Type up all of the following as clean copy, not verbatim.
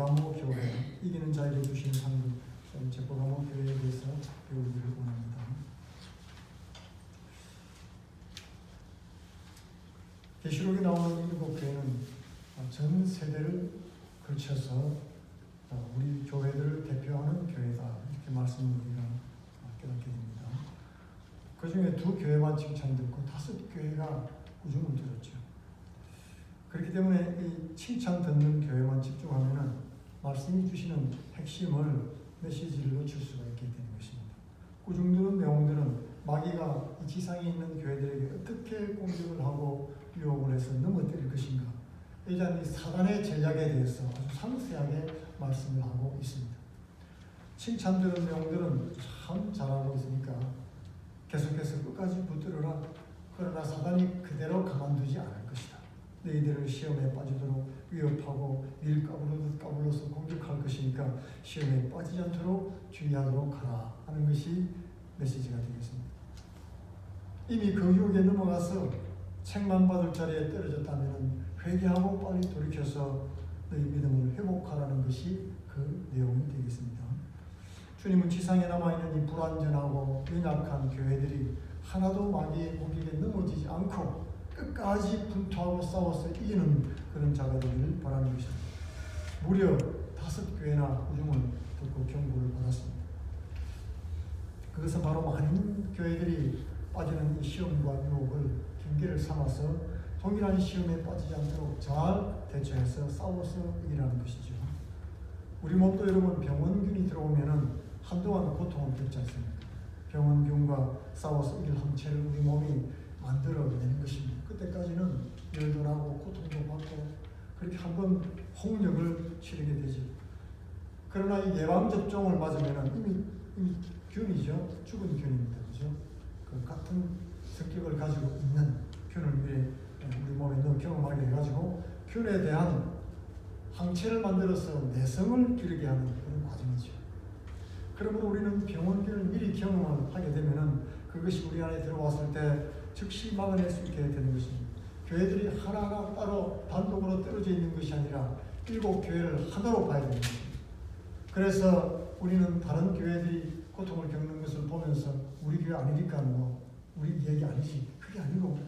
버가모 교회, 이기는 자에게 주시는 상급, 제 버가모 교회에 대해서 배우기를 원합니다. 계시록에 나오는 일곱 교회는 전 세대를 걸쳐서 우리 교회들을 대표하는 교회다, 이렇게 말씀을 우리가 깨닫게 됩니다. 그 중에 두 교회만 칭찬듣고 다섯 교회가 우중을 들었죠. 그렇기 때문에 이 칭찬 듣는 교회만 집중하면은 말씀이 주시는 핵심을, 메시지를 놓칠 수가 있게 되는 것입니다. 꾸중드는 내용들은 마귀가 이 지상에 있는 교회들에게 어떻게 공격을 하고 유혹을 해서 넘어뜨릴 것인가, 이제 이 사단의 전략에 대해서 아주 상세하게 말씀을 하고 있습니다. 칭찬 들은 내용들은 참 잘하고 있으니까 계속해서 끝까지 붙들어라. 그러나 사단이 그대로 가만두지 않을 것이다. 너희들을 시험에 빠지도록 위협하고 이를 까불러서 공격할 것이니까 시험에 빠지지 않도록 주의하도록 하라 하는 것이 메시지가 되겠습니다. 이미 그 유혹에 넘어가서 책만 받을 자리에 떨어졌다면 회개하고 빨리 돌이켜서 너희 믿음을 회복하라는 것이 그 내용이 되겠습니다. 주님은 지상에 남아있는 이 불완전하고 연약한 교회들이 하나도 마귀의 공격에 넘어지지 않고 끝까지 분투하고 싸워서 이기는 그런 자가 되기를 바라는 것입니다. 무려 5교회나 우중을 듣고 경고를 받았습니다. 그것은 바로 많은 교회들이 빠지는 이 시험과 유혹을 핑계를 삼아서 동일한 시험에 빠지지 않도록 잘 대처해서 싸워서 이기라는 것이죠. 우리 몸도 여러분 병원균이 들어오면은 한동안 고통을 겪지 않습니까? 병원균과 싸워서 이길 항체를 우리 몸이 만들어내는 것입니다. 그때까지는 열도 나고 고통도 받고 그렇게 한번 홍역을 치르게 되죠. 그러나 이 예방접종을 맞으면 이미 균이죠. 죽은 균입니다. 그죠? 그 같은 성격을 가지고 있는 균을 우리 몸에 넣어 경험하게 해가지고 균에 대한 항체를 만들어서 내성을 기르게 하는 그런 과정이죠. 그러므로 우리는 병원균을 미리 경험을 하게 되면은 그것이 우리 안에 들어왔을 때 즉시 막아낼 수 있게 되는 것입니다. 교회들이 하나하나 따로 단독으로 떨어져 있는 것이 아니라 7교회를 하나로 봐야 되는 것입니다. 그래서 우리는 다른 교회들이 고통을 겪는 것을 보면서 우리 교회 아니니까 우리 이야기 아니지, 그게 아니고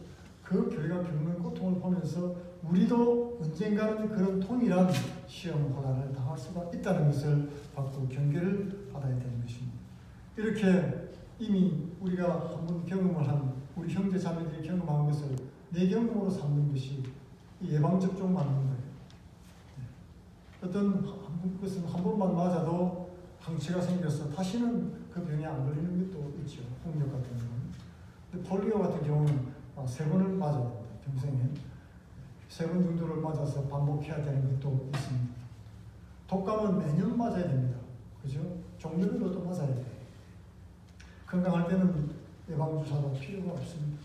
그 교회가 겪는 고통을 보면서 우리도 언젠가는 그런 동일한 시험 고난을 당할 수가 있다는 것을 받고 경계를 받아야 되는 것입니다. 이렇게 이미 우리가 한번 경험을 한 우리 형제 자매들이 경험한 것을 내 경험으로 삼는 것이 예방접종 맞는 거예요. 어떤 것은 한 번만 맞아도 항체가 생겨서 다시는 그 병에 안 걸리는 것도 있죠. 홍역 같은 경우는. 근데 폴리오 같은 경우는 3번을 맞아야 됩니다. 평생에 3번 정도를 맞아서 반복해야 되는 것도 있습니다. 독감은 매년 맞아야 됩니다. 그죠? 종류별로 또 맞아야 돼요. 건강할 때는 예방주사도 필요가 없습니다.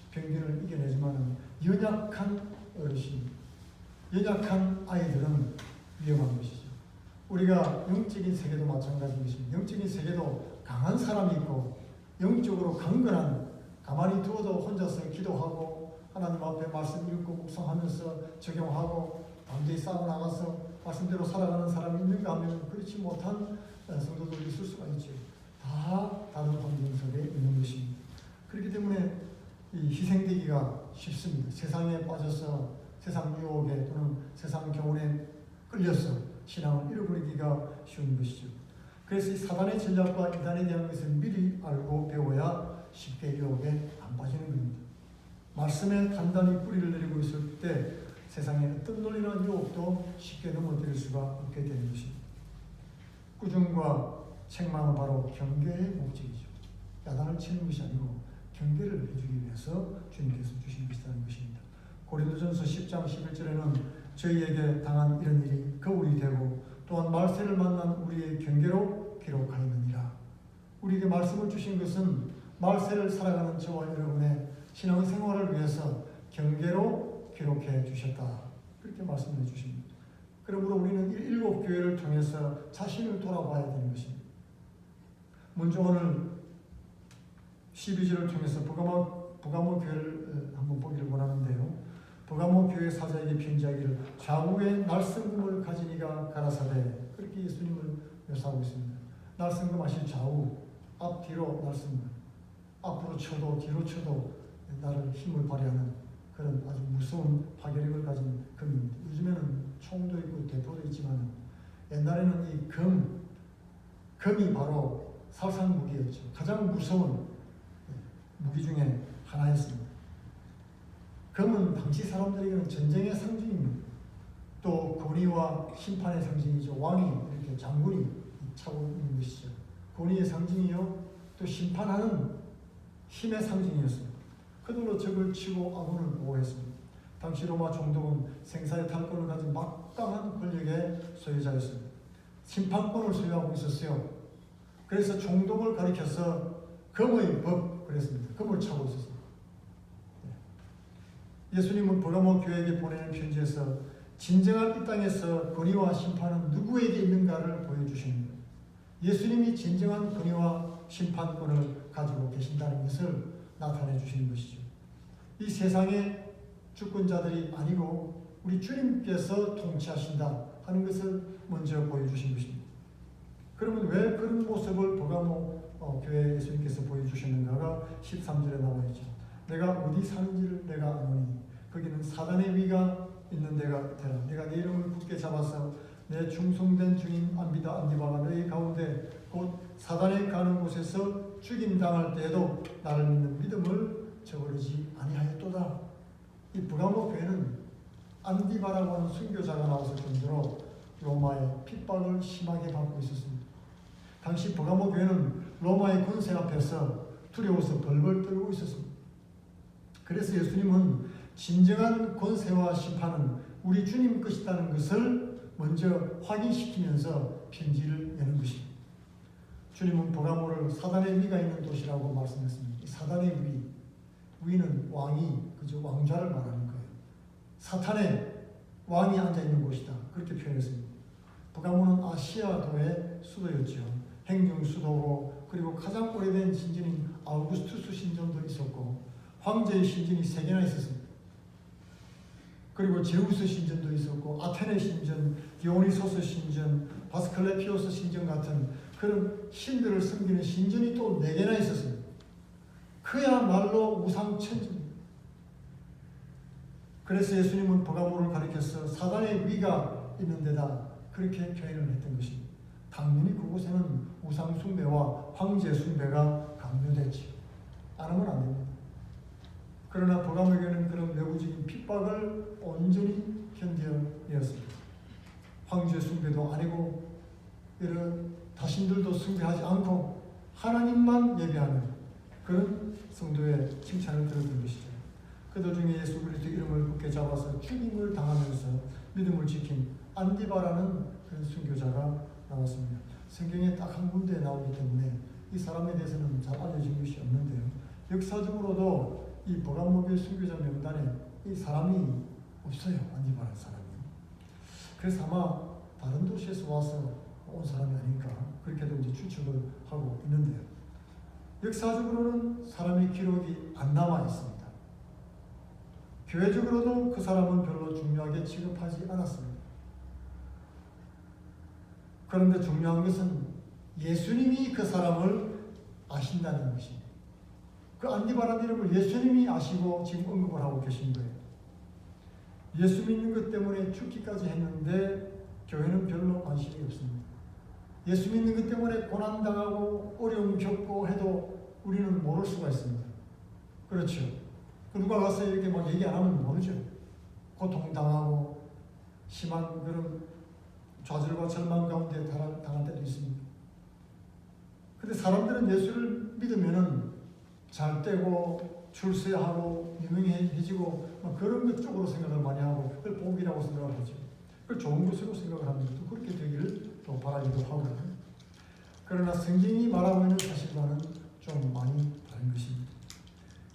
병균을 이겨내지만 연약한 어르신, 연약한 아이들은 위험한 것이죠. 우리가 영적인 세계도 마찬가지인 것입니다. 영적인 세계도 강한 사람이 있고 영적으로 강건한, 가만히 두어도 혼자서 기도하고 하나님 앞에 말씀 읽고 묵상하면서 적용하고 완전히 싸워나가서 말씀대로 살아가는 사람이 있는가 하면 그렇지 못한 성도들이 있을 수가 있죠. 다 다른 환경 속에 있는 것입니다. 그렇기 때문에 이 희생되기가 쉽습니다. 세상에 빠져서 세상 유혹에 또는 세상 교훈에 끌려서 신앙을 잃어버리기가 쉬운 것이죠. 그래서 이 사단의 전략과 이단에 대한 것을 미리 알고 배워야 쉽게 유혹에 안 빠지는 겁니다. 말씀에 단단히 뿌리를 내리고 있을 때 세상의 어떤 논리나 유혹도 쉽게 넘어뜨릴 수가 없게 되는 것입니다. 꾸중과 책망은 바로 경계의 목적이죠. 야단을 치는 것이 아니고 경계를 해주기 위해서 주님께서 주신 것이라는 것입니다. 고린도전서 10장 11절에는 저희에게 당한 이런 일이 거울이 되고 또한 말세를 만난 우리의 경계로 기록하였느니라. 우리에게 말씀을 주신 것은 말세를 살아가는 저와 여러분의 신앙생활을 위해서 경계로 기록해 주셨다. 그렇게 말씀해 주십니다. 그러므로 우리는 7교회를 통해서 자신을 돌아봐야 되는 것입니다. 먼저 오늘 12절을 통해서 버가모 교회를 한번 보기를 원하는데요. 버가모 교회 사자에게 편지하기를 좌우에 날성금을 가진 이가 가라사대, 그렇게 예수님을 묘사하고 있습니다. 날성금하실 좌우, 앞뒤로 날성금, 앞으로 쳐도 뒤로 쳐도 나를 힘을 발휘하는 그런 아주 무서운 파괴력을 가진 금입니다. 요즘에는 총도 있고 대포도 있지만 옛날에는 이 금이 바로 살상 무기였죠. 가장 무서운 무기 중에 하나였습니다. 금은 당시 사람들에게는 전쟁의 상징입니다. 또 권위와 심판의 상징이죠. 왕이 이렇게 장군이 차고 있는 것이죠. 권위의 상징이요, 또 심판하는 힘의 상징이었습니다. 그들로 적을 치고 아군을 보호했습니다. 당시 로마 총독은 생사의 탈권을 가진 막강한 권력의 소유자였습니다. 심판권을 소유하고 있었어요. 그래서 총독을 가리켜서 금의 법 그랬습니다. 금을 차고 있었습니다. 예수님은 버가모 교회에게 보내는 편지에서 진정한 이 땅에서 권위와 심판은 누구에게 있는가를 보여주십니다. 예수님이 진정한 권위와 심판권을 가지고 계신다는 것을 나타내 주시는 것이죠. 이 세상의 주권자들이 아니고 우리 주님께서 통치하신다 하는 것을 먼저 보여주신 것입니다. 그러면 왜 그런 모습을 버가모 교회 예수님께서 보여주셨는가가 13절에 나와 있죠. 내가 어디 사는지를 내가 아노니 거기는 사단의 위가 있는 데가 되라. 내가 내 이름을 굳게 잡아서 내 충성된 주인 안디바가 너희 가운데 곧 사단에 가는 곳에서 죽임당할 때에도 나를 믿는 믿음을 저버리지 아니하였도다. 이 버가모 교회는 안디바라고 하는 순교자가 나왔을 정도로 로마의 핍박을 심하게 받고 있었습니다. 당시 버가모 교회는 로마의 권세 앞에서 두려워서 벌벌 떨고 있었습니다. 그래서 예수님은 진정한 권세와 심판은 우리 주님 것이라는 것을 먼저 확인시키면서 편지를 여는 것입니다. 주님은 버가모를 사단의 위가 있는 도시라고 말씀했습니다. 사단의 위는 왕이 그저 왕좌를 말하는 거예요. 사탄의 왕이 앉아있는 곳이다. 그렇게 표현했습니다. 버가모는 아시아도의 수도였죠. 행정 수도고 그리고 가장 오래된 신전인 아우구스투스 신전도 있었고 황제의 신전이 3개나 있었습니다. 그리고 제우스 신전도 있었고 아테네 신전, 디오니소스 신전, 바스클레피오스 신전 같은 그런 신들을 섬기는 신전이 또 4개나 있었습니다. 그야말로 우상천지입니다. 그래서 예수님은 버가모를 가리켜서 사단의 위가 있는 데다 그렇게 표현을 했던 것입니다. 당연히 그곳에는 우상 숭배와 황제 숭배가 강요됐죠. 안 하면 안 됩니다. 그러나 버가모에게는 그런 외부적인 핍박을 온전히 견뎌내었습니다. 황제 숭배도 아니고 이런 자신들도 숭배하지 않고 하나님만 예배하는 그런 성도의 칭찬을 들었던 것이죠. 그들 중에 예수 그리스도 이름을 굳게 잡아서 죽임을 당하면서 믿음을 지킨 안디바라는 그런 순교자가 나왔습니다. 성경에 딱 한 군데에 나오기 때문에 이 사람에 대해서는 잘 알려진 것이 없는데요. 역사적으로도 이 버가모교회 순교자 명단에 이 사람이 없어요. 안디바라는 사람이. 그래서 아마 다른 도시에서 와서 온 사람이 아닌가 그렇게도 이제 추측을 하고 있는데요. 역사적으로는 사람의 기록이 안 남아 있습니다. 교회적으로도 그 사람은 별로 중요하게 취급하지 않았습니다. 그런데 중요한 것은 예수님이 그 사람을 아신다는 것입니다. 그 안디바라는 이름을 예수님이 아시고 지금 언급을 하고 계신 거예요. 예수 믿는 것 때문에 죽기까지 했는데 교회는 별로 관심이 없습니다. 예수 믿는 것 때문에 고난당하고 어려움 겪고 해도 우리는 모를 수가 있습니다. 그렇죠. 누가 가서 이렇게 막 얘기 안 하면 모르죠. 고통당하고 심한 그런 좌절과 절망 가운데 당할 때도 있습니다. 근데 사람들은 예수를 믿으면은 잘 되고 출세하고 유명해지고 막 그런 것 쪽으로 생각을 많이 하고 그걸 복이라고 생각을 하죠. 그걸 좋은 것으로 생각을 합니다. 또 그렇게 되기를 또 바라기도 하고. 그러나 성경이 말하고 있는 사실과는 좀 많이 다른 것입니다.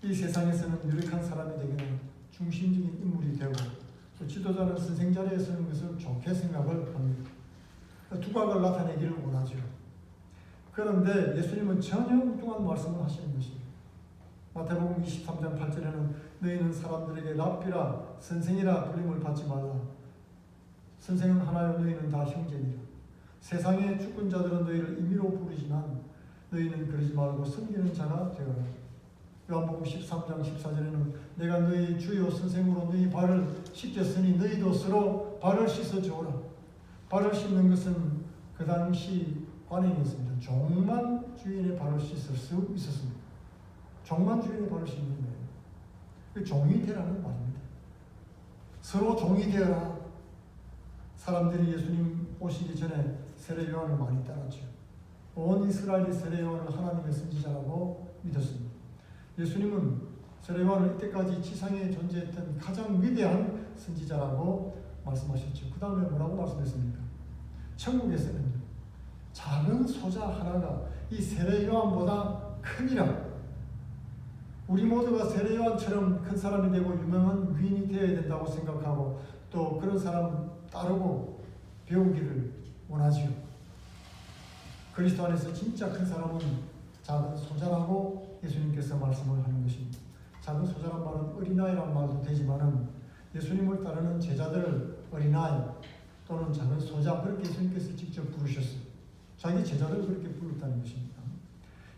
이 세상에서는 유력한 사람이 되기는 중심적인 인물이 되고 또 지도자는 선생 자리에 서는 것을 좋게 생각을 합니다. 두각을 나타내기를 원하죠. 그런데 예수님은 전혀 엉뚱한 말씀을 하시는 것입니다. 마태복음 23장 8절에는 너희는 사람들에게 랍비라 선생이라 부름을 받지 말라. 선생은 하나요 너희는 다 형제니라. 세상의 주권 자들은 너희를 임의로 부르지만 너희는 그러지 말고 섬기는 자가 되어라. 요한복음 13장 14절에는 내가 너희 주요 선생으로 너희 발을 씻겼으니 너희도 서로 발을 씻어 주어라. 발을 씻는 것은 그 당시 관행이었습니다. 종만 주인의 발을 씻을 수 있었습니다. 종만 주인의 발을 씻는 거예요. 종이 되라는 말입니다. 서로 종이 되어라. 사람들이 예수님 오시기 전에 세례 요한을 많이 따랐죠. 온 이스라엘이 세례 요한을 하나님의 선지자라고 믿었습니다. 예수님은 세례 요한을 이때까지 지상에 존재했던 가장 위대한 선지자라고 말씀하셨죠. 그 다음에 뭐라고 말씀했습니까? 천국에서는 작은 소자 하나가 이 세례 요한보다 크니라. 우리 모두가 세례 요한처럼 큰 사람이 되고 유명한 위인이 되어야 된다고 생각하고 또 그런 사람 따르고 배우기를 원하지요. 그리스도 안에서 진짜 큰 사람은 작은 소자라고 예수님께서 말씀을 하는 것입니다. 작은 소자란 말은 어린아이란 말도 되지만은 예수님을 따르는 제자들 어린아이 또는 작은 소자 그렇게 예수님께서 직접 부르셨어요. 자기 제자들 그렇게 불렀다는 것입니다.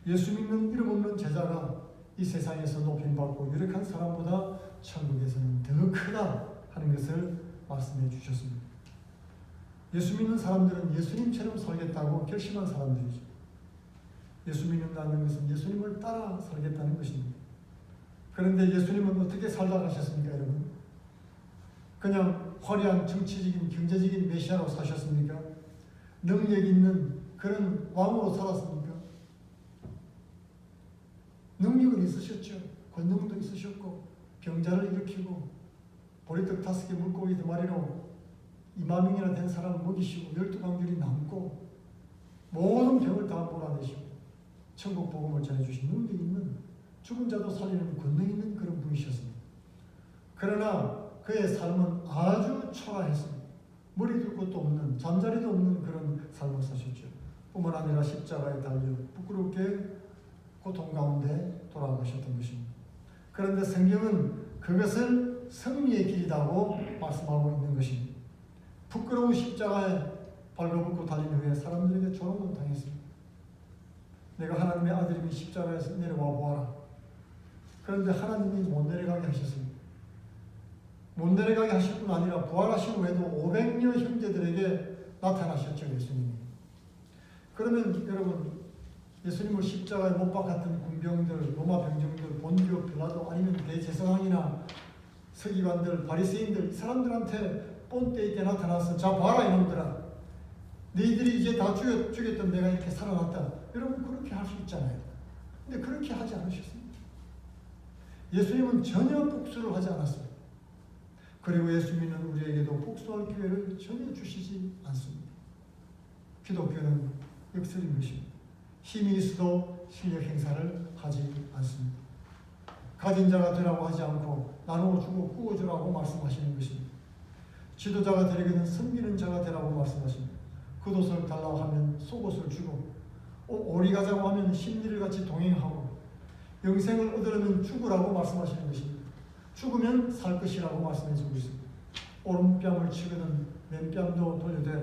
예수 믿는 이름 없는 제자가 이 세상에서 높임받고 유력한 사람보다 천국에서는 더 크다 하는 것을 말씀해 주셨습니다. 예수 믿는 사람들은 예수님처럼 살겠다고 결심한 사람들이죠. 예수 믿는다는 것은 예수님을 따라 살겠다는 것입니다. 그런데 예수님은 어떻게 살다 가셨습니까, 여러분? 그냥 화려한 정치적인, 경제적인 메시아로 사셨습니까? 능력 있는 그런 왕으로 살았습니까? 능력은 있으셨죠. 권능도 있으셨고 병자를 일으키고 보리떡 5개 물고기 2마리로 2만 명이나 된 사람을 먹이시고 12광줄이 남고 모든 병을 다 몰아내시고 천국 복음을 전해주신 능력 있는 죽은 자도 살리는 권능 있는 그런 분이셨습니다. 그러나 그의 삶은 아주 초라했습니다. 머리 둘 것도 없는 잠자리도 없는 그런 삶을 사셨죠. 뿐만 아니라 십자가에 달려 부끄럽게 고통 가운데 돌아가셨던 것입니다. 그런데 성경은 그것을 승리의 길이라고 말씀하고 있는 것입니다. 부끄러운 십자가에 발버둥고 달린 후에 사람들에게 조롱을 당했습니다. 내가 하나님의 아들이니 십자가에서 내려와 보아라. 그런데 하나님이 못 내려가게 하셨습니다. 못 내려가게 하실 뿐 아니라 부활하신 후에도 500여 형제들에게 나타나셨죠, 예수님이. 그러면 여러분 예수님을 십자가에 못 박았던 군병들, 로마 병정들, 본디오 빌라도 아니면 대제사장이나 서기관들, 바리새인들 이 사람들한테 뽐때 있게 나타나서 자 봐라 이놈들아, 너희들이 이제 다 죽였던 내가 이렇게 살아났다. 여러분 그렇게 할 수 있잖아요. 근데 그렇게 하지 않으셨습니다. 예수님은 전혀 복수를 하지 않았습니다. 그리고 예수 믿는 우리에게도 복수할 기회를 전혀 주시지 않습니다. 기독교는 역설인 것입니다. 힘이 있어도 실력 행사를 하지 않습니다. 가진 자가 되라고 하지 않고 나누어 주고 구워주라고 말씀하시는 것입니다. 지도자가 되려면 섬기는 자가 되라고 말씀하십니다. 겉옷을 달라고 하면 속옷을 주고 오리 가자고 하면 심리를 같이 동행하고 영생을 얻으려면 죽으라고 말씀하시는 것입니다. 죽으면 살 것이라고 말씀해 주고 있습니다. 오른뺨을 치거든 왼뺨도 돌려대라.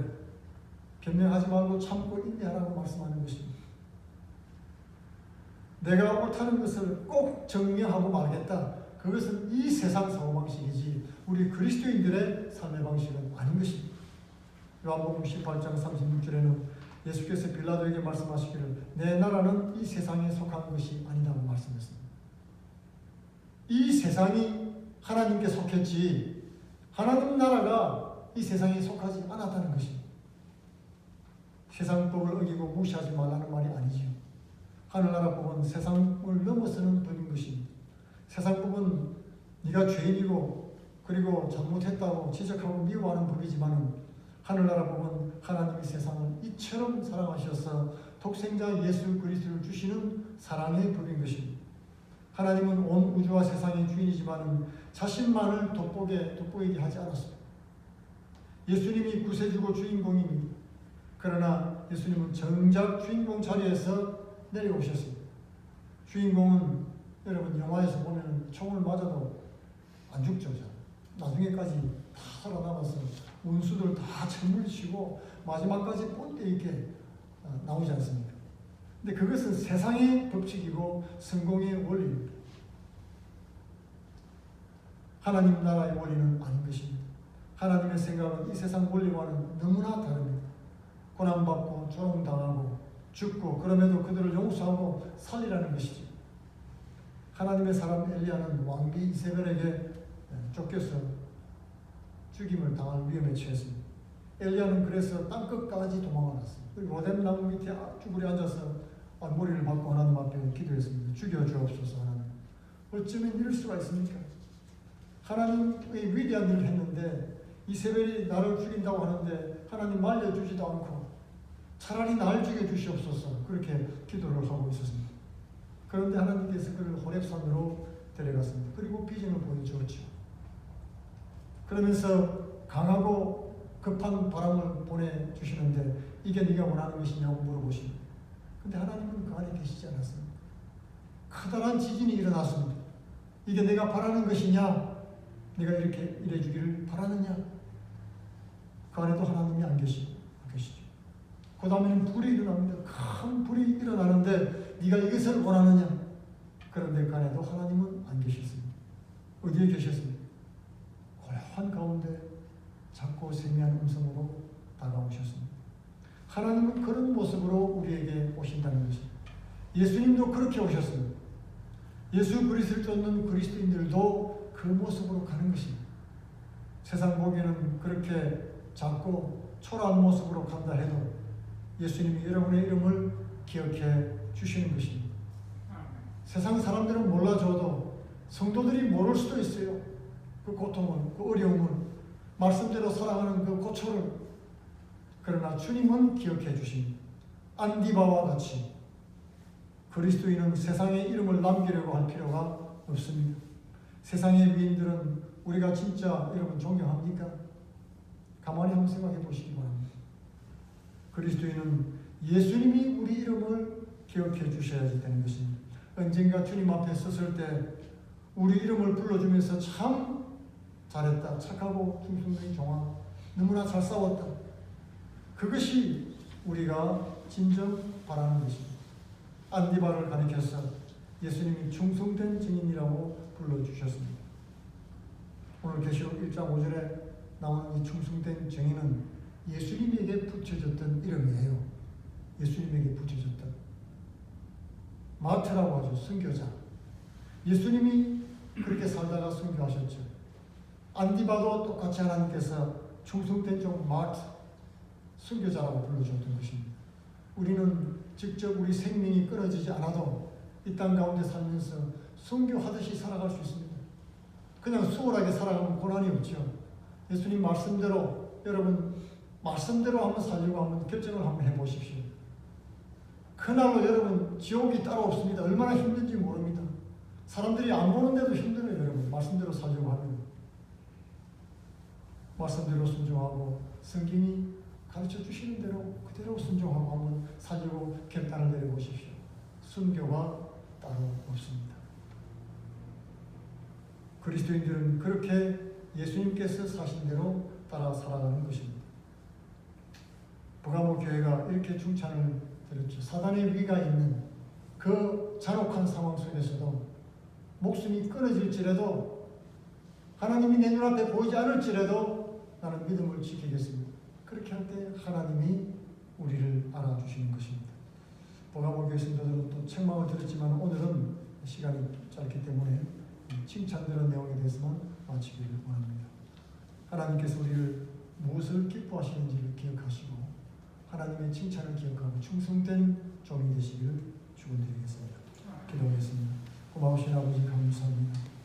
변명하지 말고 참고 인내하라고 말씀하는 것입니다. 내가 옳다는 것을 꼭 증명하고 말겠다. 그것은 이 세상 사고방식이지 우리 그리스도인들의 삶의 방식은 아닌 것입니다. 요한복음 18장 36절에는 예수께서 빌라도에게 말씀하시기를 내 나라는 이 세상에 속한 것이 아니라고 말씀했습니다. 이 세상이 하나님께 속했지 하나님 나라가 이 세상에 속하지 않았다는 것입니다. 세상 법을 어기고 무시하지 말라는 말이 아니지요. 하늘나라 법은 세상을 넘어서는 법인 것입니다. 세상 법은 네가 죄인이고 그리고 잘못했다고 지적하고 미워하는 법이지만 하늘나라 법은 하나님이 세상을 이처럼 사랑하셔서 독생자 예수 그리스도를 주시는 사랑의 법인 것입니다. 하나님은 온 우주와 세상의 주인이지만 자신만을 돋보이게 하지 않았습니다. 예수님이 구세주고 주인공입니다. 그러나 예수님은 정작 주인공 자리에서 내려오셨습니다. 주인공은 여러분 영화에서 보면 총을 맞아도 안 죽죠. 나중에까지 다 살아남아서 원수들 다 책무지고 마지막까지 본때 있게 나오지 않습니까? 근데 그것은 세상의 법칙이고 성공의 원리입니다. 하나님 나라의 원리는 아닌 것입니다. 하나님의 생각은 이 세상 원리와는 너무나 다릅니다. 고난받고 조롱당하고 죽고 그럼에도 그들을 용서하고 살리라는 것이죠. 하나님의 사람 엘리야는 왕비 이세벨에게 쫓겨서 죽임을 당할 위험에 처했습니다. 엘리야는 그래서 땅끝까지 도망갔습니다. 로뎀 나무 밑에 쭈그려 앉아서 머리를 박고 하나님 앞에 기도했습니다. 죽여주옵소서 하나님. 어쩌면 이럴 수가 있습니까? 하나님의 위대한 일을 했는데 이세벨이 나를 죽인다고 하는데 하나님 말려주지도 않고 차라리 날 죽여주시옵소서 그렇게 기도를 하고 있었습니다. 그런데 하나님께서 그를 호렙산으로 데려갔습니다. 그리고 비전을 보여주었죠. 그러면서 강하고 급한 바람을 보내주시는데 이게 네가 원하는 것이냐고 물어보십니다. 근데 하나님은 그 안에 계시지 않았습니다. 커다란 지진이 일어났습니다. 이게 내가 바라는 것이냐? 내가 이렇게 이래주기를 바라느냐? 그 안에도 하나님이 안 계시죠. 그 다음에는 불이 일어납니다. 큰 불이 일어나는데 네가 이것을 원하느냐? 그런데 그 안에도 하나님은 안 계셨습니다. 어디에 계셨습니까? 고요한 가운데 작고 세미한 음성으로 다가오셨습니다. 하나님은 그런 모습으로 우리에게 오신다는 것입니다. 예수님도 그렇게 오셨습니다. 예수 그리스도를 쫓는 그리스도인들도 그 모습으로 가는 것입니다. 세상 보기에는 그렇게 작고 초라한 모습으로 간다 해도 예수님이 여러분의 이름을 기억해 주시는 것입니다. 세상 사람들은 몰라줘도 성도들이 모를 수도 있어요. 그 고통을, 그 어려움을, 말씀대로 살아가는 그 고초를. 그러나 주님은 기억해 주십니다. 안디바와 같이 그리스도인은 세상에 이름을 남기려고 할 필요가 없습니다. 세상의 위인들은 우리가 진짜 여러분 존경합니까? 가만히 한번 생각해 보시기 바랍니다. 그리스도인은 예수님이 우리 이름을 기억해 주셔야지 되는 것입니다. 언젠가 주님 앞에 섰을 때 우리 이름을 불러주면서 참 잘했다, 착하고 충성된 종아, 너무나 잘 싸웠다. 그것이 우리가 진정 바라는 것입니다. 안디바를 가리켜서 예수님이 충성된 증인이라고 불러주셨습니다. 오늘 계시록 1장 5절에 나오는 이 충성된 증인은 예수님에게 붙여졌던 이름이에요. 예수님에게 붙여졌던 마트라고 하죠. 선교자. 예수님이 그렇게 살다가 선교하셨죠. 안디바도 똑같이 하나님께서 충성된 종 마트, 선교자라고 불러줬던 것입니다. 우리는 직접 우리 생명이 끊어지지 않아도 이 땅 가운데 살면서 선교하듯이 살아갈 수 있습니다. 그냥 수월하게 살아가면 고난이 없죠. 예수님 말씀대로 여러분 말씀대로 한번 살려고 한번 결정을 한번 해보십시오. 그날로 여러분 지옥이 따로 없습니다. 얼마나 힘든지 모릅니다. 사람들이 안 보는데도 힘들어요. 여러분 말씀대로 살려고 하면. 말씀대로 순종하고 성경이 가르쳐 주시는 대로 그대로 순종하고 한번 살려고 결단을 내려보십시오. 순교가 따로 없습니다. 그리스도인들은 그렇게 예수님께서 사신 대로 따라 살아가는 것입니다. 버가모 교회가 이렇게 중찬을 드렸죠. 사단의 위가 있는 그 잔혹한 상황 속에서도 목숨이 끊어질지라도 하나님이 내 눈앞에 보이지 않을지라도 나는 믿음을 지키겠습니다. 그렇게 할 때 하나님이 우리를 알아주시는 것입니다. 버가모 교회 성도들은 또 책망을 들었지만 오늘은 시간이 짧기 때문에 칭찬드린 내용에 대해서만 마치기를 원합니다. 하나님께서 우리를 무엇을 기뻐하시는지를 기억하시고 하나님의 칭찬을 기억하고 충성된 종이 되시기를 축원드리겠습니다. 기도하겠습니다. 고마우신 아버지 감사합니다.